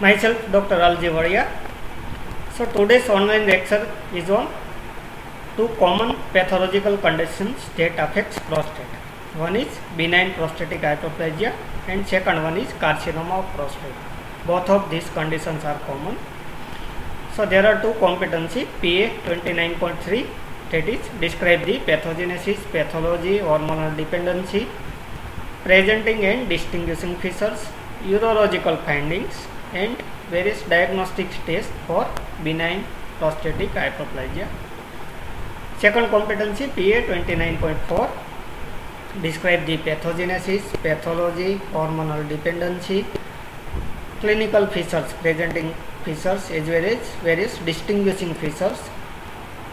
Myself Dr. Alji Vadia. So today's online lecture is on two common pathological conditions that affects prostate. One is benign prostatic hyperplasia and second one is carcinoma of prostate. Both of these conditions are common. So there are two competency PA 29.3, that is describe the pathogenesis, pathology, hormonal dependency, presenting and distinguishing features, urological findings and various diagnostic tests for benign prostatic hyperplasia. Second competency PA 29.4, describe the pathogenesis, pathology, hormonal dependency, clinical features, presenting features as well as various distinguishing features,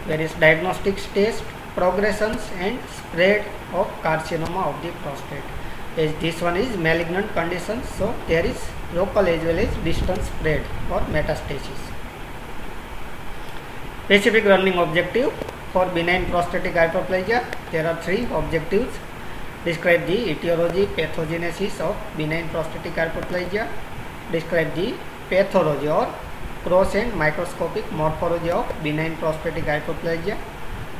various diagnostic tests, progressions and spread of carcinoma of the prostate. As this one is malignant condition, so there is local as well as distant spread or metastasis. Specific learning objective for benign prostatic hyperplasia, there are three objectives. Describe the etiology, pathogenesis of benign prostatic hyperplasia, describe the pathology or gross and microscopic morphology of benign prostatic hyperplasia.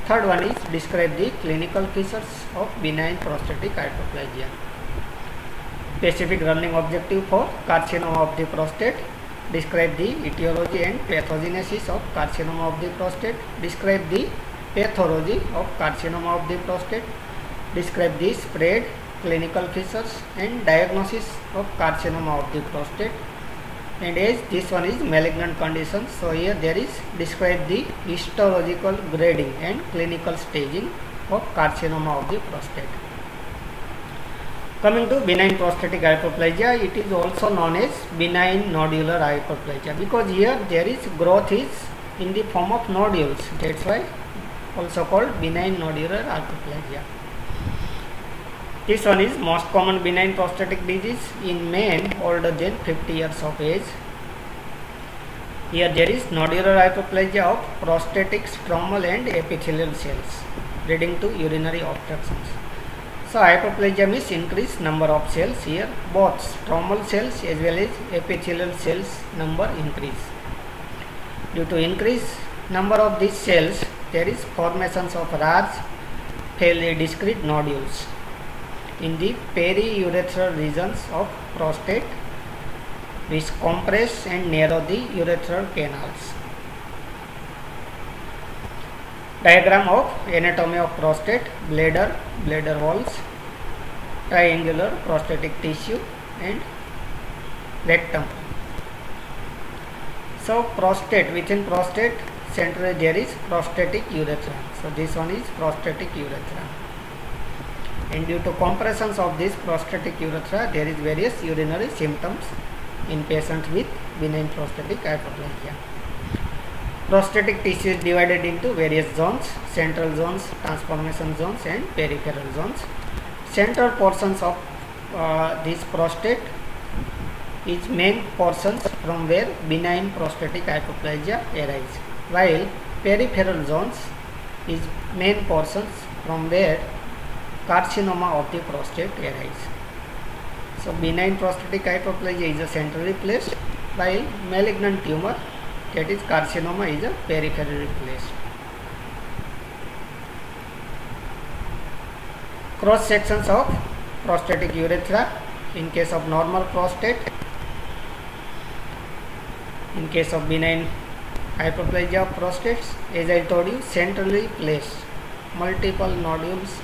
Third one is describe the clinical features of benign prostatic hyperplasia. Specific learning objective for carcinoma of the prostate, describe the etiology and pathogenesis of carcinoma of the prostate, describe the pathology of carcinoma of the prostate, describe the spread, clinical features and diagnosis of carcinoma of the prostate. And as this one is malignant condition, so here there is describe the histological grading and clinical staging of carcinoma of the prostate. Coming to benign prostatic hyperplasia, it is also known as benign nodular hyperplasia because here there is growth is in the form of nodules, that's why also called benign nodular hyperplasia. This one is most common benign prostatic disease in men older than 50 years of age. Here there is nodular hyperplasia of prostatic stromal and epithelial cells leading to urinary obstructions. So hyperplasia means increased number of cells. Here both stromal cells as well as epithelial cells number increase. Due to increased number of these cells, there is formations of large, fairly discrete nodules in the periurethral regions of prostate, which compress and narrow the urethral canals. Diagram of anatomy of prostate: bladder, bladder walls, triangular prostatic tissue and rectum. So prostate, within prostate centrally there is prostatic urethra. So this one is prostatic urethra. And due to compressions of this prostatic urethra, there is various urinary symptoms in patients with benign prostatic hyperplasia. Prostatic tissue is divided into various zones: central zones, transformation zones and peripheral zones. Central portions of this prostate is main portions from where benign prostatic hyperplasia arise, while peripheral zones is main portions from where carcinoma of the prostate arise. So benign prostatic hyperplasia is a centrally placed, while malignant tumor, that is carcinoma, is a peripherally placed. Cross sections of prostatic urethra in case of normal prostate. In case of benign hyperplasia of prostates, as I told you, centrally placed, multiple nodules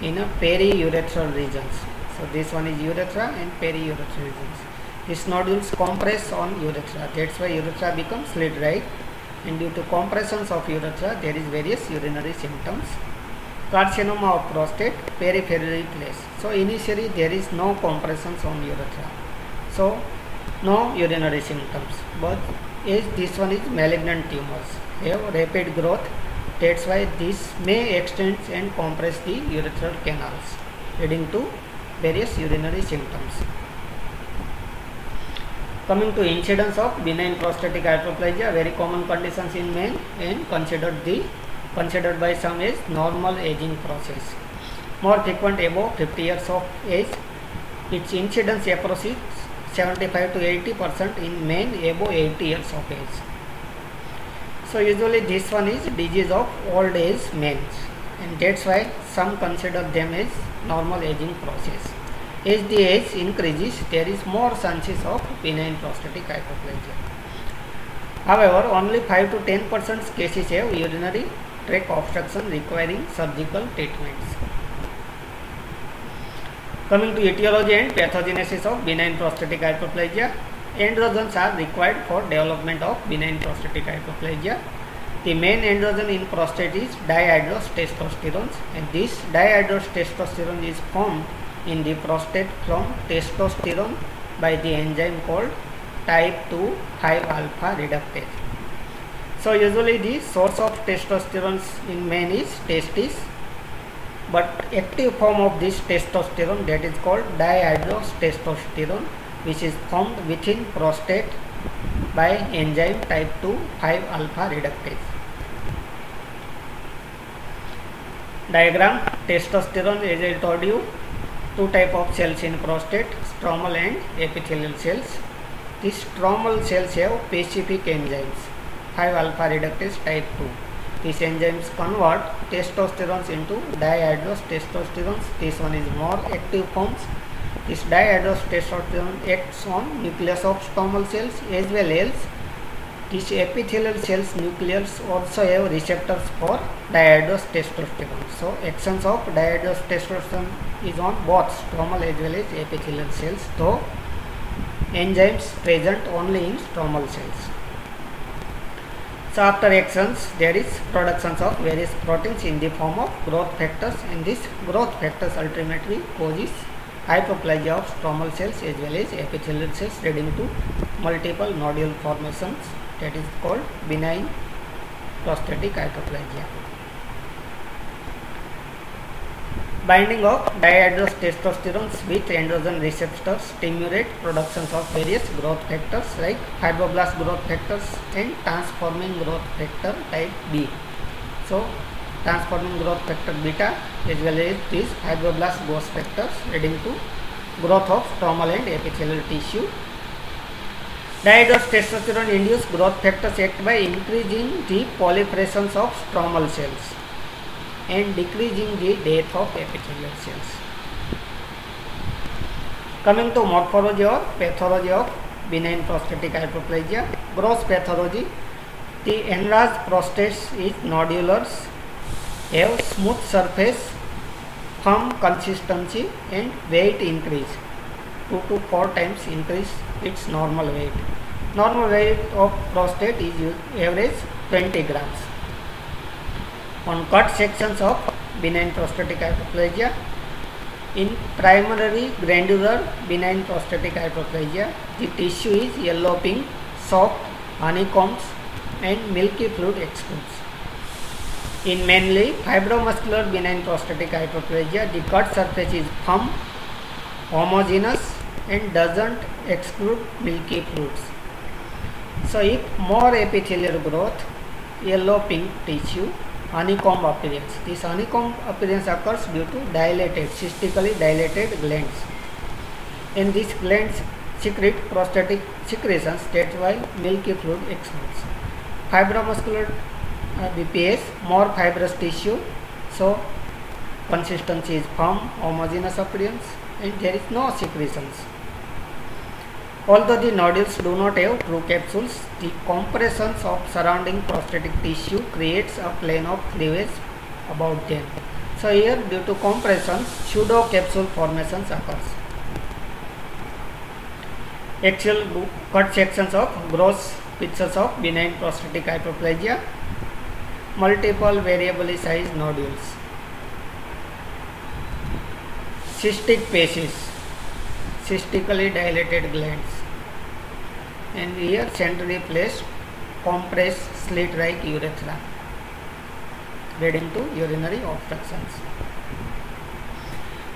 in a periurethral regions. So this one is urethra and periurethral regions. These nodules compress on urethra, that's why urethra becomes slit, right? And due to compressions of urethra, there is various urinary symptoms. Carcinoma of prostate, peripherally placed. So initially there is no compressions on urethra, so no urinary symptoms. But as this one is malignant tumors, they have rapid growth, that's why this may extend and compress the urethral canals, leading to various urinary symptoms. Coming to incidence of benign prostatic hyperplasia, very common conditions in men and considered by some as normal aging process. More frequent above 50 years of age. Its incidence approaches 75 to 80% in men above 80 years of age. So usually this one is disease of old age men, and that's why some consider them as normal aging process. As the age increases, there is more chances of benign prostatic hyperplasia. However, only 5 to 10% cases have urinary tract obstruction requiring surgical treatments. Coming to etiology and pathogenesis of benign prostatic hyperplasia, androgens are required for development of benign prostatic hyperplasia. The main androgen in prostate is dihydrotestosterone, and this dihydrotestosterone is formed in the prostate from testosterone by the enzyme called type 2 5-alpha reductase. So usually the source of testosterone in men is testis, but active form of this testosterone, that is called dihydrotestosterone, which is formed within prostate by enzyme type 2 5-alpha reductase. Diagram: testosterone, as I told you, two type of cells in prostate, stromal and epithelial cells. These stromal cells have specific enzymes 5-alpha reductase type 2. These enzymes convert testosterone into dihydrotestosterone. This one is more active forms. This dihydrotestosterone acts on nucleus of stromal cells, as well as these epithelial cells nucleus also have receptors for dihydrotestosterone. So actions of dihydrotestosterone is on both stromal as well as epithelial cells, though enzymes present only in stromal cells. So after actions, there is productions of various proteins in the form of growth factors, and these growth factors ultimately causes hyperplasia of stromal cells as well as epithelial cells, leading to multiple nodule formations, that is called benign prostatic hyperplasia. Binding of dihydrotestosterone with androgen receptors stimulate productions of various growth factors like fibroblast growth factors and transforming growth factor type B. So transforming growth factor beta as well as these fibroblast growth factors, leading to growth of stromal and epithelial tissue. Dihydrotestosterone induced growth factors act by increasing the proliferations of stromal cells and decreasing the death of epithelial cells. Coming to morphology or pathology of benign prostatic hyperplasia. Gross pathology: the enlarged prostate is nodular, have smooth surface, firm consistency, and weight increase 2 to 4 times increase its normal weight. Normal weight of prostate is average 20 grams. On cut sections of benign prostatic hyperplasia, in primary granular benign prostatic hyperplasia, the tissue is yellow pink, soft, honeycombs, and milky fluid exudes. In mainly fibromuscular benign prostatic hyperplasia, the cut surface is firm, homogeneous, and doesn't exclude milky fluids. So if more epithelial growth, yellow pink tissue, honeycomb appearance. This honeycomb appearance occurs due to dilated, cystically dilated glands, and these glands secrete prostatic secretions, that's why milky fluid exudes. Fibromuscular BPS, more fibrous tissue, so consistency is firm, homogeneous appearance, and there is no secretions. Although the nodules do not have true capsules, the compressions of surrounding prostatic tissue creates a plane of cleavage about them. So here, due to compressions, pseudo capsule formations occurs. Axial cut sections of gross pictures of benign prostatic hyperplasia. Multiple variably sized nodules. Cystic facies, cystically dilated glands, and here centrally placed compressed slit-like urethra, leading to urinary obstructions.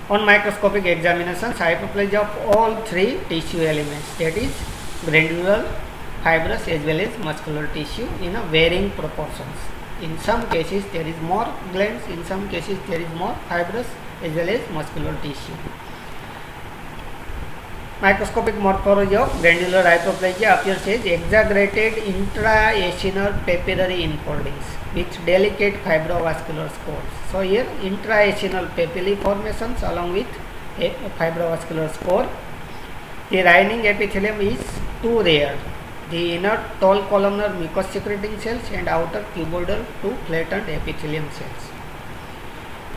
On microscopic examinations, hyperplasia of all three tissue elements, that is granular, fibrous as well as muscular tissue, in a varying proportions. In some cases there is more glands, in some cases there is more fibrous as well as muscular tissue. Microscopic morphology of granular hyperplasia appears as exaggerated intra-acinar papillary infoldings with delicate fibrovascular scores. So here intra-acinal papillae formations along with a fibrovascular score. The lining epithelium is too rare. The inner tall columnar mucous secreting cells and outer cuboidal to flattened epithelium cells.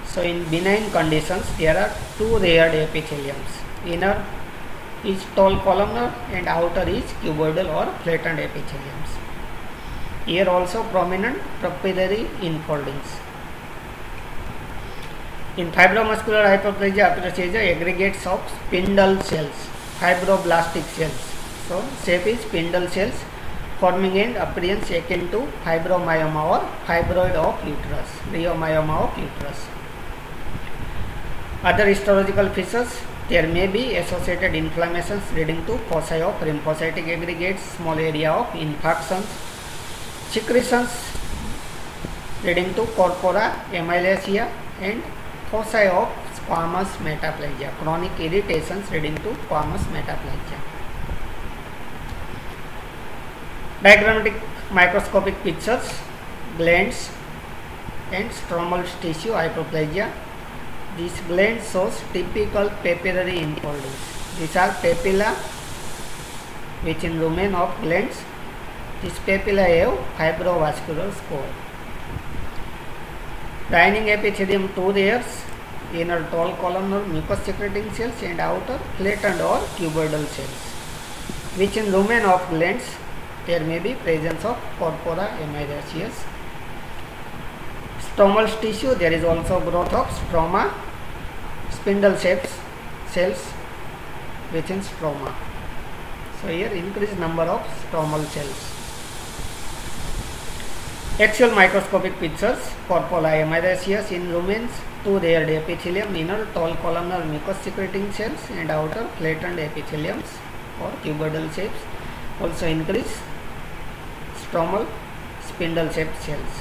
So in benign conditions there are two rare epitheliums. Inner is tall columnar and outer is cuboidal or flattened epitheliums. Here also prominent papillary infoldings. In fibromuscular hyperplasia appears as aggregates of spindle cells, fibroblastic cells. So shape is spindle cells forming an appearance akin to fibromyoma or fibroid of uterus, leiomyoma of uterus. Other histological features: there may be associated inflammations leading to foci of lymphocytic aggregates, small area of infarctions, secretions leading to corpora amylaceae, and foci of squamous metaplasia, chronic irritations leading to squamous metaplasia. Diagrammatic microscopic pictures: glands and stromal tissue hyperplasia. This gland shows typical papillary infoldings. These are papilla which in lumen of glands. These papilla have fibrovascular score. Lining epithelium two layers, inner tall columnar mucous secreting cells and outer flattened or cuboidal cells. Which in lumen of glands there may be presence of corpora amylaceae. Stromal tissue, there is also growth of stroma, spindle shaped cells within stroma. So here increased number of stromal cells. Axial microscopic pictures: corpora amylaceae in lumens, two layered epithelium, inner tall columnar mucous secreting cells and outer flattened epitheliums or cuboidal shapes. Also increase stromal spindle shaped cells.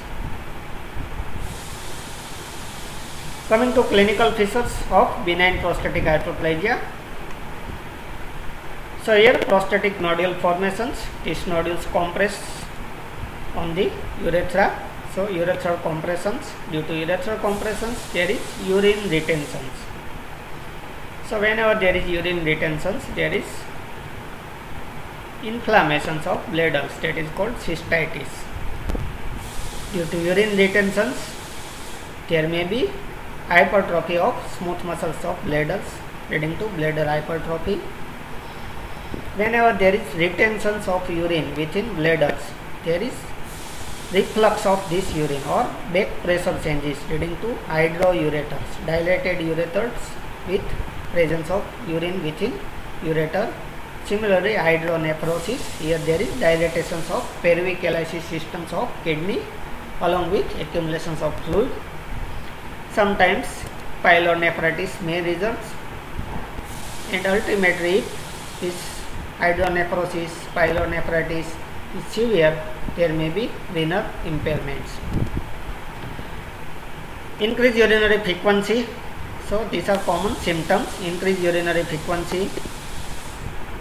Coming to clinical features of benign prostatic hyperplasia. So here prostatic nodule formations, these nodules compress on the urethra. So urethral compressions, due to urethral compressions there is urine retentions. So whenever there is urine retentions there is inflammations of bladders, that is called cystitis. Due to urine retentions there may be hypertrophy of smooth muscles of bladders leading to bladder hypertrophy. Whenever there is retentions of urine within bladders, there is reflux of this urine or back pressure changes leading to hydroureters, dilated ureters with presence of urine within ureter. Similarly, hydronephrosis, here there is dilatations of perivicular systems of kidney along with accumulations of fluid. Sometimes pyelonephritis may result, and ultimately if this hydronephrosis, pyelonephritis is severe, there may be renal impairments. Increased urinary frequency. So these are common symptoms: increased urinary frequency,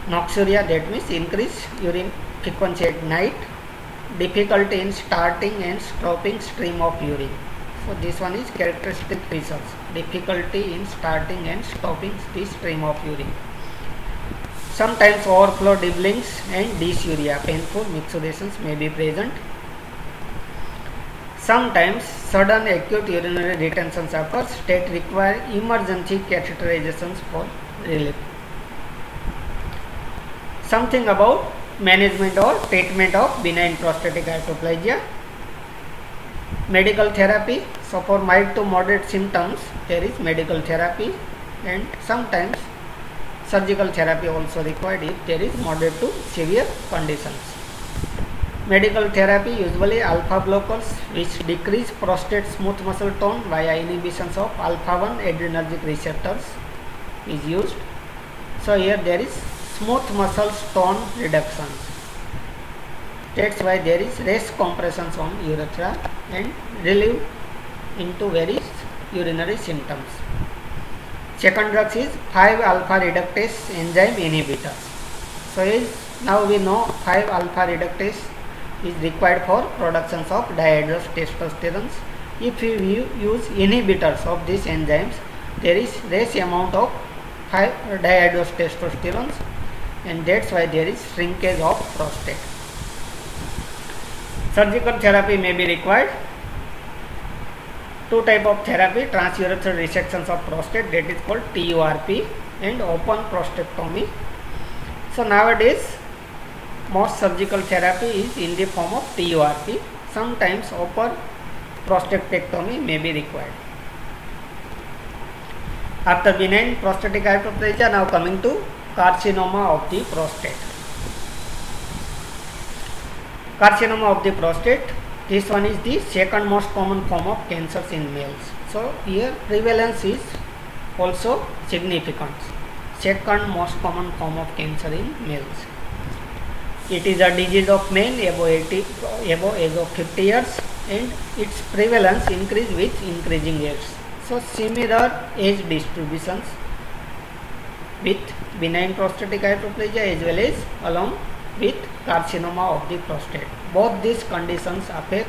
noxuria, that means increased urine frequency at night, difficulty in starting and stopping stream of urine. So this one is characteristic features: difficulty in starting and stopping the stream of urine. Sometimes overflow dribblings and dysuria, painful micturations may be present. Sometimes sudden acute urinary retentions occurs that require emergency catheterizations for relief. Something about management or treatment of benign prostatic hyperplasia. Medical therapy. So for mild to moderate symptoms there is medical therapy, and sometimes surgical therapy also required if there is moderate to severe conditions. Medical therapy, usually alpha blockers which decrease prostate smooth muscle tone via inhibitions of alpha-1 adrenergic receptors is used. So here there is smooth muscle tone reductions. That's why there is less compressions on urethra and relief into various urinary symptoms. Second drug is 5-alpha reductase enzyme inhibitors. So now we know 5-alpha reductase is required for production of dihydrous testosterone. If you use inhibitors of these enzymes, there is less amount of dihydrous testosterone, and that's why there is shrinkage of prostate. Surgical therapy may be required. Two type of therapy: transurethral resections of prostate, that is called TURP, and open prostatectomy. So nowadays most surgical therapy is in the form of TURP. Sometimes open prostatectomy may be required. After benign prostatic hyperplasia, now coming to carcinoma of the prostate. Carcinoma of the prostate, this one is the second most common form of cancers in males. So here prevalence is also significant. Second most common form of cancer in males. It is a disease of men above age of 50 years, and its prevalence increase with increasing age. So similar age distributions with benign prostatic hyperplasia as well as along with carcinoma of the prostate. Both these conditions affect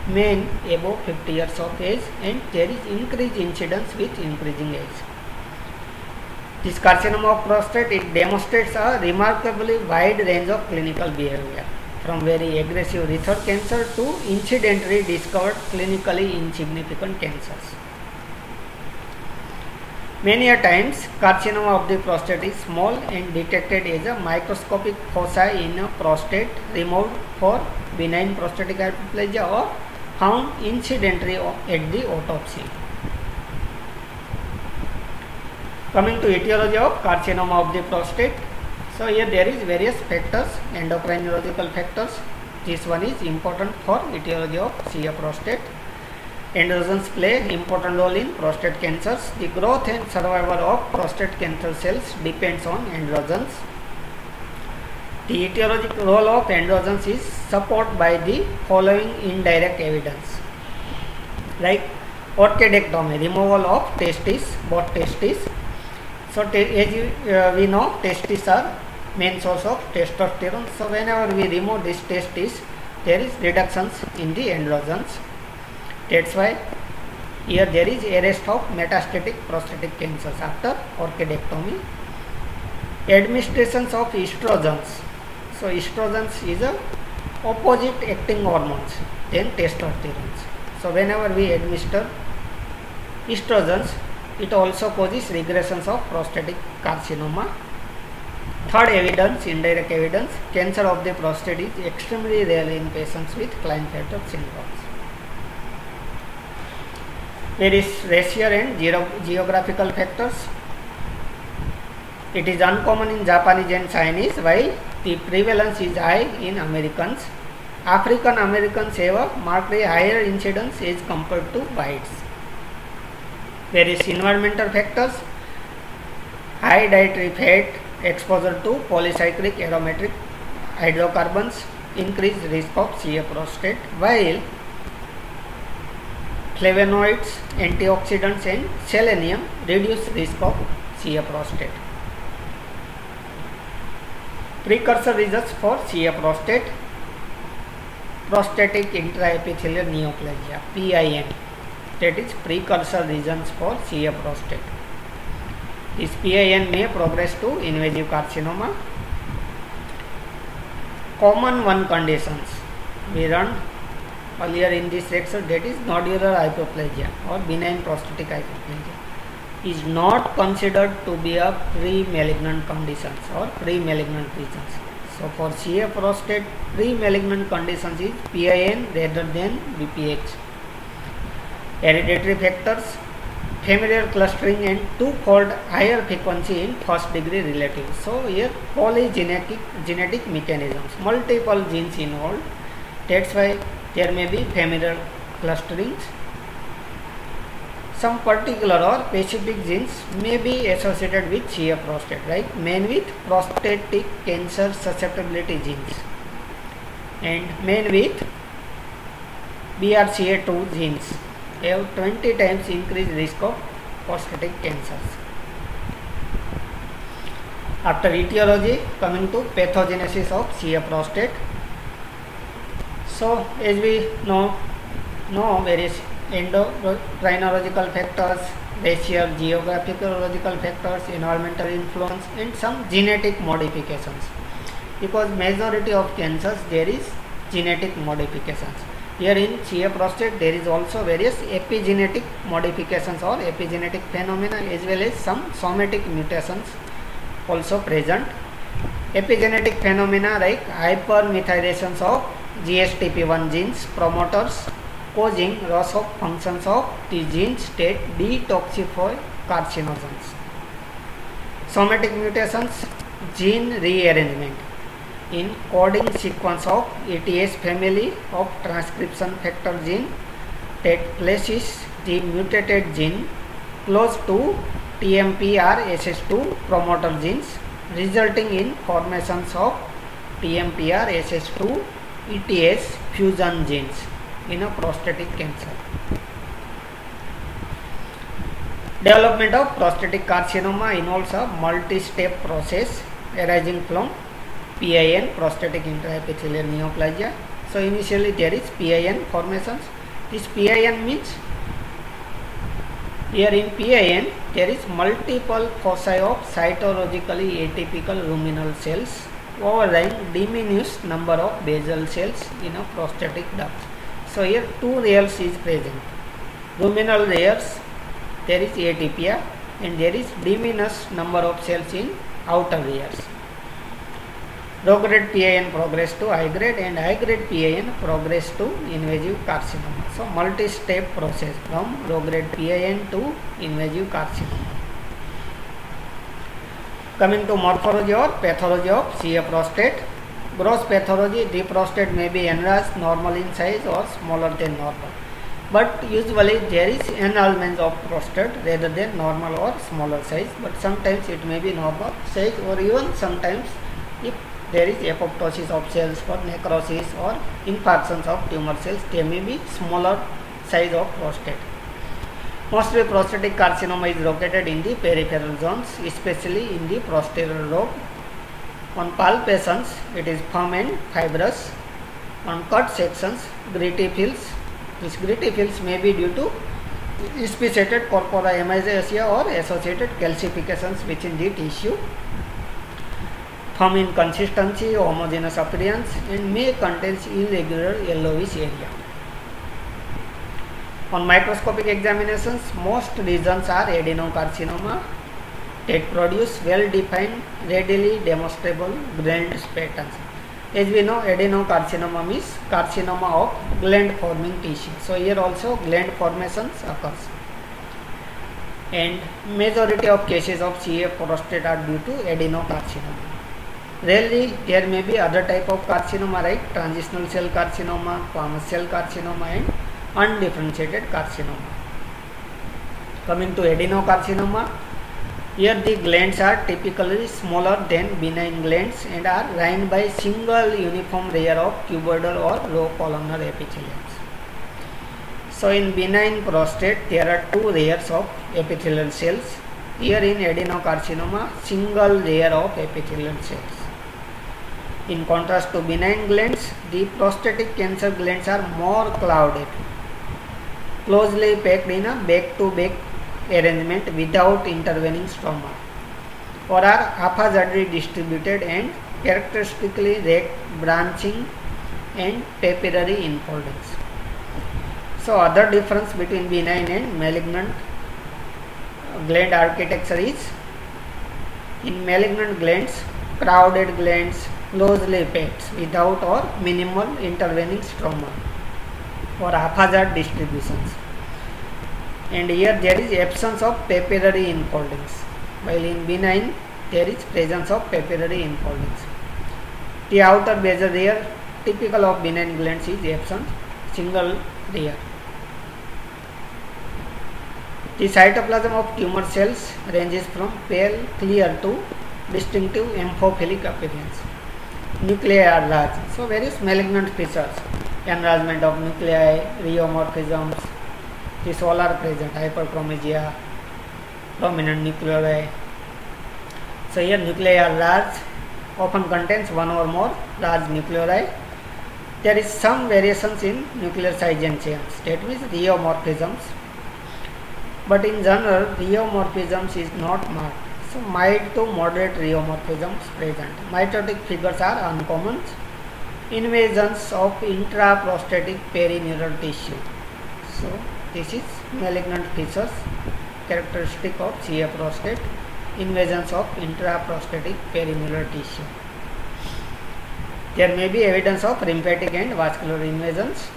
men above 50 years of age, and there is increased incidence with increasing age. This carcinoma of prostate, it demonstrates a remarkably wide range of clinical behavior, from very aggressive rethod cancer to incidentally discovered clinically insignificant cancers. Many a times, carcinoma of the prostate is small and detected as a microscopic foci in a prostate removed for benign prostatic hyperplasia or found incidentally at the autopsy. Coming to etiology of carcinoma of the prostate. So here there is various factors, endocrine neurological factors. This one is important for etiology of CA prostate. Androgens play important role in prostate cancers. The growth and survival of prostate cancer cells depends on androgens. The etiological role of androgens is supported by the following indirect evidence, like orchidectomy, removal of testes, both testes. So as we know, testes are main source of testosterone. So whenever we remove these testes, there is reductions in the androgens. That's why here there is arrest of metastatic prostatic cancers after orchidectomy. Administrations of estrogens. So estrogens is a opposite acting hormones than testosterone. So whenever we administer estrogens, it also causes regressions of prostatic carcinoma. Third evidence, indirect evidence, cancer of the prostate is extremely rare in patients with Klinefelter syndrome. There is racial and geographical factors. It is uncommon in Japanese and Chinese, while the prevalence is high in Americans. African Americans have a markedly higher incidence as compared to whites. There is environmental factors, high dietary fat, exposure to polycyclic aromatic hydrocarbons, increased risk of CA prostate, while flavonoids, antioxidants and selenium reduce risk of CA prostate. Precursor results for CA prostate: prostatic intraepithelial neoplasia, PIN, that is precursor regions for CA prostate. This PIN may progress to invasive carcinoma. Common one conditions we learned earlier in this lecture, that is nodular hypoplasia or benign prostatic hypoplasia, is not considered to be a pre-malignant conditions or pre-malignant regions. So for CA prostate, pre-malignant conditions is PIN rather than BPH. Hereditary factors, familial clustering and two-fold higher frequency in first degree relatives. So here polygenetic mechanisms, multiple genes involved. That's why there may be familial clusterings. Some particular or specific genes may be associated with CA prostate, like men with prostatic cancer susceptibility genes and men with BRCA2 genes have 20 times increased risk of prostatic cancers. After etiology, coming to pathogenesis of CA prostate. So as we know various endocrinological factors, racial, geographical factors, environmental influence, and some genetic modifications. Because majority of cancers there is genetic modifications. Here in CA prostate there is also various epigenetic modifications or epigenetic phenomena as well as some somatic mutations also present. Epigenetic phenomena like hypermethylations of GSTP1 genes promoters causing loss of functions of the gene state detoxify carcinogens. Somatic mutations, gene rearrangement in coding sequence of ATS family of transcription factor gene that places the mutated gene close to TMPRSS2 promoter genes, resulting in formations of TMPRSS2 ETS fusion genes in a prostatic cancer. Development of prostatic carcinoma involves a multi-step process arising from PIN, prostatic intraepithelial neoplasia. So initially there is PIN formations. This PIN means here in PIN there is multiple foci of cytologically atypical luminal cells overlying diminished number of basal cells in a prostatic duct. So here two layers is present. Luminal layers there is atypia and there is diminished number of cells in outer layers. Low grade PIN progress to high grade and high grade PIN progress to invasive carcinoma. So multi-step process from low grade PIN to invasive carcinoma. Coming to morphology or pathology of CA prostate. Gross pathology, the prostate may be enlarged, normal in size or smaller than normal. But usually there is enlargement of prostate rather than normal or smaller size. But sometimes it may be normal size or even sometimes if there is apoptosis of cells or necrosis or infarctions of tumor cells, there may be smaller size of prostate. Mostly prostatic carcinoma is located in the peripheral zones, especially in the posterior lobe. On palpations, it is firm and fibrous. On cut sections, gritty fields. These gritty fields may be due to speciated corpora hematosia or associated calcifications within the tissue. Firm in consistency, homogeneous appearance, and may contain irregular yellowish area. On microscopic examinations, most regions are adenocarcinoma that produce well-defined, readily demonstrable gland patterns. As we know, adenocarcinoma means carcinoma of gland-forming tissue. So here also gland formations occurs. And majority of cases of CA prostate are due to adenocarcinoma. Rarely there may be other type of carcinoma like transitional cell carcinoma, squamous cell carcinoma and undifferentiated carcinoma. Coming to adenocarcinoma, here the glands are typically smaller than benign glands and are lined by single uniform layer of cuboidal or low columnar epitheliums. So in benign prostate there are two layers of epithelial cells. Here in adenocarcinoma, single layer of epithelial cells. In contrast to benign glands, the prostatic cancer glands are more clouded, closely packed in a back-to-back arrangement without intervening stroma, or are haphazardly distributed and characteristically racked, branching and papillary enfoldings. So other difference between benign and malignant gland architecture is, in malignant glands, crowded glands closely packed without or minimal intervening stroma or haphazard distributions. And here there is absence of papillary enfoldings, while in benign there is presence of papillary enfoldings. The outer basal layer typical of benign glands is absent, single layer. The cytoplasm of tumor cells ranges from pale clear to distinctive amphophilic appearance. Nuclei are large, so various malignant features, enlargement of nuclei, rheomorphisms, these all are present, hyperchromasia, prominent nuclei. So So here nuclei are large, often contains one or more large nuclei. There is some variations in nuclear size and chains, that means rheomorphisms, but in general rheomorphisms is not marked. So mild to moderate rheomorphisms present. Mitotic figures are uncommon. Invasions of intraprostatic perineural tissue. So this is malignant fissures characteristic of CA prostate. Invasions of intraprostatic perineural tissue. There may be evidence of lymphatic and vascular invasions.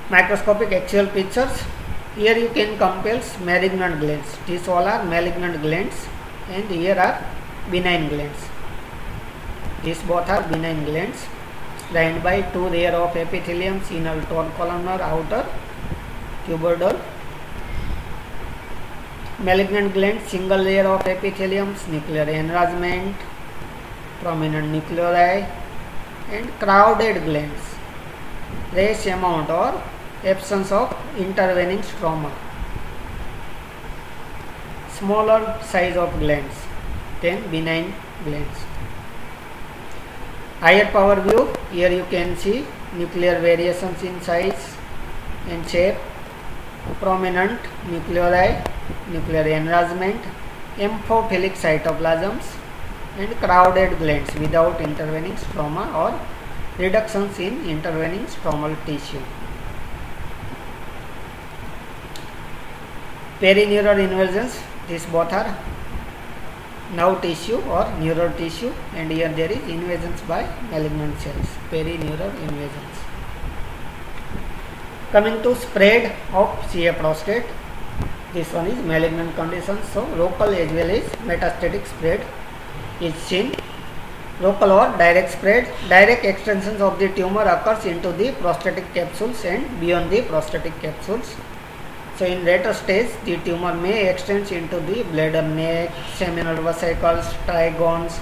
Microscopic axial pictures. Here you can compare malignant glands. These all are malignant glands, and here are benign glands. These both are benign glands, lined by two layers of epitheliums, inner columnar, outer cuboidal. Malignant glands, single layer of epitheliums, nuclear enlargement, prominent nuclei, and crowded glands, less amount or absence of intervening stroma, smaller size of glands than benign glands. Higher power view, here you can see nuclear variations in size and shape, prominent nuclei, nuclear enlargement, amphiphilic cytoplasms, and crowded glands without intervening stroma or reductions in intervening stromal tissue. Perineural invasions, these both are nerve tissue or neural tissue, and here there is invasions by malignant cells, perineural invasions. Coming to spread of CA prostate, this one is malignant condition, so local as well as metastatic spread is seen. Local or direct spread, direct extensions of the tumor occurs into the prostatic capsules and beyond the prostatic capsules. So in later stage, the tumor may extend into the bladder neck, seminal vesicles, trigones,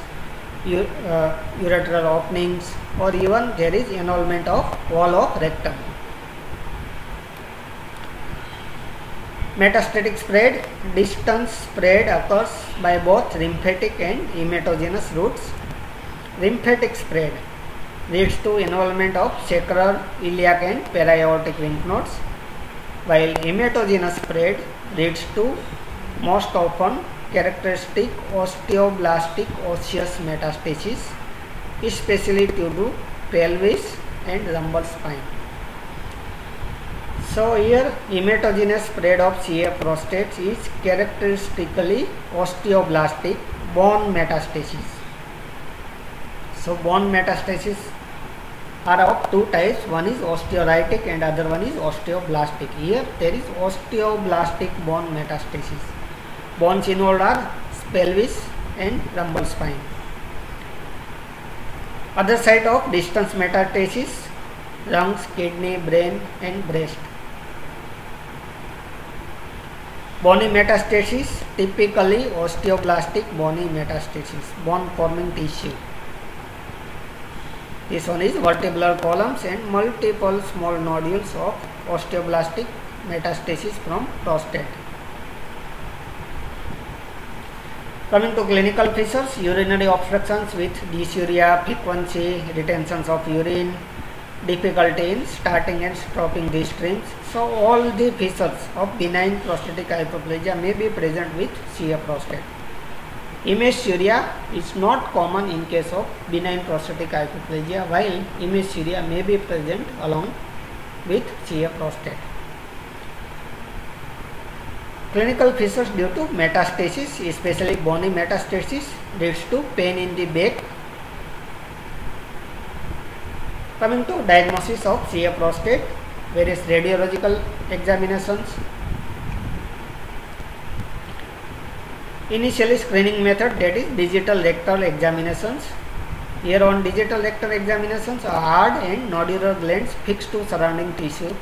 ureteral openings, or even there is involvement of wall of rectum. Metastatic spread, distant spread occurs by both lymphatic and hematogenous routes. Lymphatic spread leads to involvement of sacral, iliac and para-aortic lymph nodes, while hematogenous spread leads to most often characteristic osteoblastic osseous metastasis, especially due to pelvis and lumbar spine. So here hematogenous spread of CA prostate is characteristically osteoblastic bone metastasis. So bone metastasis are of two types, one is osteolytic and other one is osteoblastic. Here there is osteoblastic bone metastasis. Bones involved are pelvis and lumbar spine. Other site of distance metastasis, lungs, kidney, brain and breast. Bony metastasis, typically osteoblastic bony metastasis, bone forming tissue. This one is vertebral columns and multiple small nodules of osteoblastic metastasis from prostate. Coming to clinical features, urinary obstructions with dysuria, frequency, retentions of urine, difficulty in starting and stopping these streams. So all the features of benign prostatic hyperplasia may be present with CA prostate. Hematuria is not common in case of benign prostatic hyperplasia, while hematuria may be present along with CA prostate. Clinical features due to metastasis, especially bony metastasis, leads to pain in the back. Coming to diagnosis of CA prostate, various radiological examinations. Initially screening method, that is digital rectal examinations. Here on digital rectal examinations, a hard and nodular glands fixed to surrounding tissue.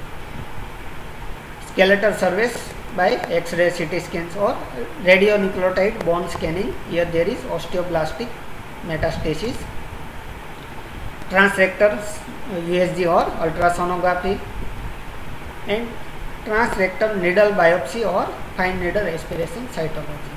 Skeletal surveys by X-ray, CT scans or radionucleotide bone scanning. Here there is osteoblastic metastasis. Transrectal USG or ultrasonography, and transrectal needle biopsy or fine needle aspiration cytology.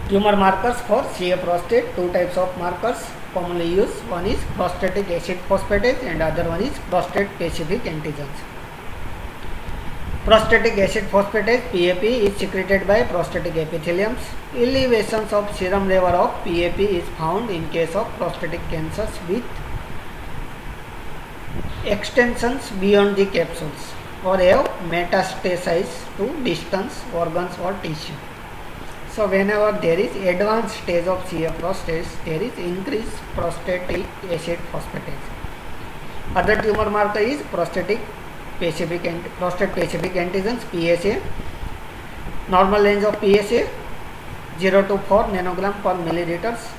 Tumor markers for CA prostate, two types of markers commonly used. One is prostatic acid phosphatase and other one is prostate specific antigens. Prostatic acid phosphatase PAP is secreted by prostatic epitheliums. Elevations of serum level of PAP is found in case of prostatic cancers with extensions beyond the capsules or have metastasized to distant organs or tissue. So whenever there is advanced stage of CA prostate, there is increased prostatic acid phosphatase. Other tumor marker is prostate specific antigens PSA. Normal range of PSA 0 to 4 nanogram per milliliters.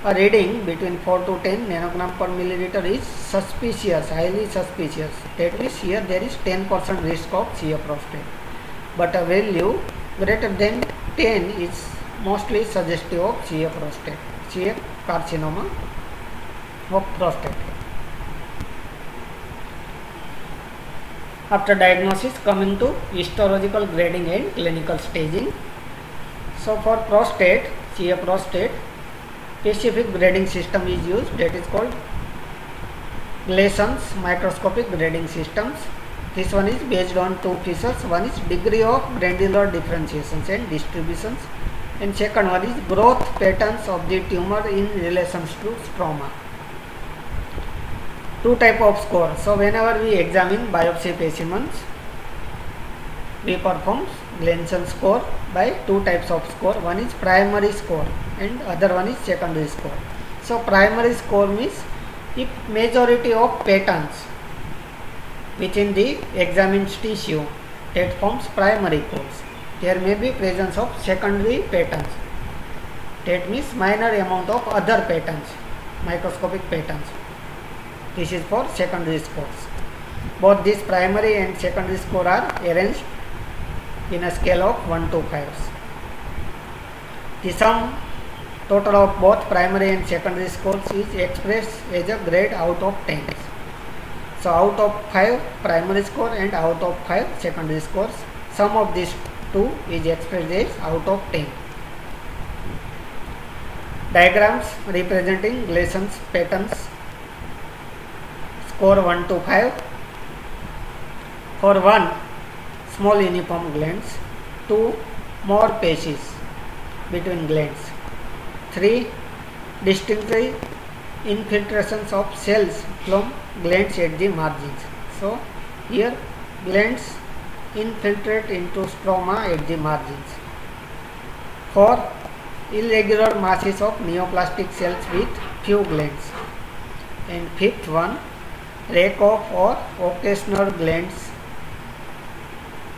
A reading between 4 to 10 nanogram per milliliter is suspicious, highly suspicious. That means here there is 10% risk of CA prostate, but a value greater than 10 is mostly suggestive of CA prostate, CA carcinoma of prostate. After diagnosis, coming to histological grading and clinical staging. So for prostate, CA prostate, specific grading system is used, that is called Gleason's microscopic grading systems. This one is based on two features. One is degree of granular differentiations and distributions, and second one is growth patterns of the tumor in relation to stroma. Two type of score. So whenever we examine biopsy specimens, we perform Gleason score by two types of score. One is primary score and other one is secondary score. So primary score means if majority of patterns within the examined tissue, that forms primary cores. There may be presence of secondary patterns, that means minor amount of other patterns, microscopic patterns. This is for secondary scores. Both this primary and secondary score are arranged in a scale of 1 to 5. The sum total of both primary and secondary scores is expressed as a grade out of 10. So out of 5 primary score and out of 5 secondary scores, sum of these two is expressed as out of 10. Diagrams representing Gleason's patterns. Score 1 to 5. For 1, small uniform glands. 2, more patches between glands. 3, distinctly infiltrations of cells from glands at the margins. So here glands infiltrate into stroma at the margins. 4, irregular masses of neoplastic cells with few glands. And fifth one, lack of or occasional glands.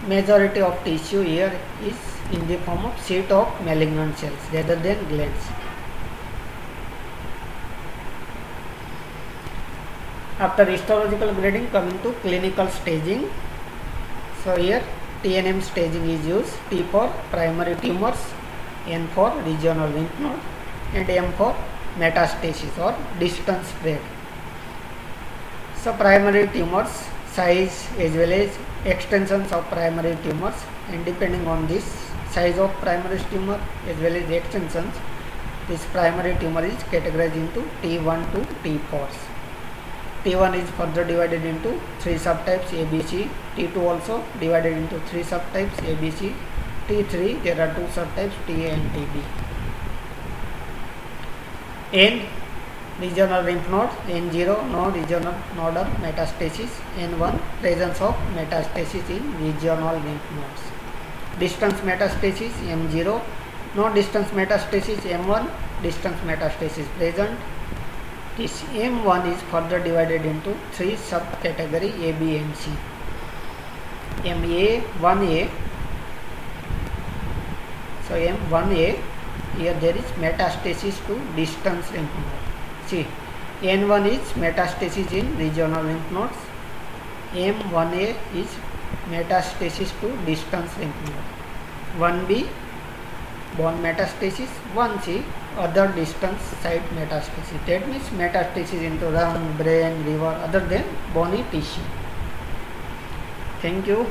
Majority of tissue here is in the form of sheet of malignant cells rather than glands. After histological grading, coming to clinical staging. So here TNM staging is used. T for primary tumors, N for regional lymph node, and M for metastasis or distant spread. So primary tumors, size as well as extensions of primary tumors, and depending on this size of primary tumor as well as extensions, this primary tumor is categorized into T1 to T4s. T1 is further divided into 3 subtypes ABC, T2 also divided into 3 subtypes ABC, T3 there are 2 subtypes TA and TB. N, regional lymph node. N0, no regional nodal metastasis. N1, presence of metastasis in regional lymph nodes. Distance metastasis M0, no distance metastasis. M1, distance metastasis present. This M1 is further divided into 3 subcategory A, B and C. MA, 1A. So M1A, here there is metastasis to distance lymph node. See, N1 is metastasis in regional lymph nodes. M1A is metastasis to distance lymph node. 1B, bone metastasis. 1C, other distance site metastasis. That means metastasis into lung, brain, liver, other than bony tissue. Thank you.